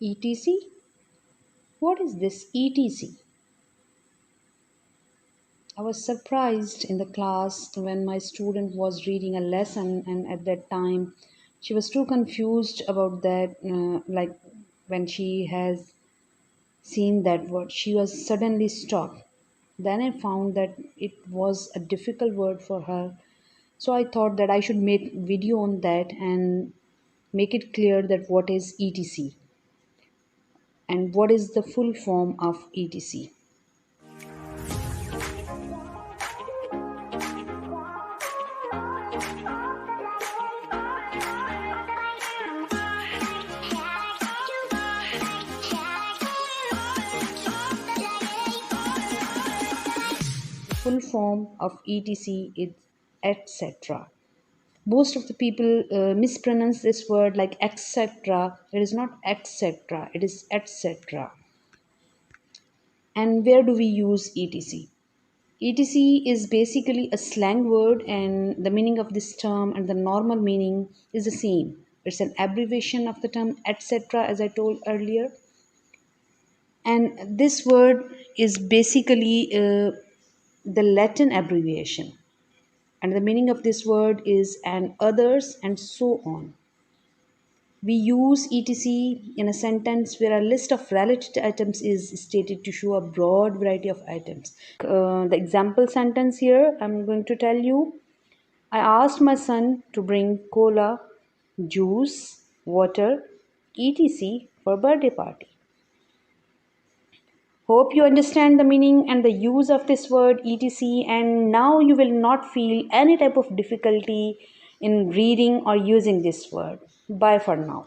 ETC? What is this ETC? I was surprised in the class when my student was reading a lesson, and at that time she was too confused about that. Like when she has seen that word, she was suddenly stopped. Then I found that it was a difficult word for her. So I thought that I should make video on that and make it clear that what is ETC and what is the full form of ETC. Full form of ETC is etc. Most of the people mispronounce this word like etc. It is not etc. It is etc. And where do we use etc? etc is basically a slang word, and the meaning of this term and the normal meaning is the same. It's an abbreviation of the term etc., as I told earlier. And this word is basically the Latin abbreviation. And the meaning of this word is and others and so on. We use etc in a sentence where a list of related items is stated to show a broad variety of items. The example sentence here I'm going to tell you. I asked my son to bring cola, juice, water, etc. for birthday party. Hope you understand the meaning and the use of this word etc, and now you will not feel any type of difficulty in reading or using this word. Bye for now.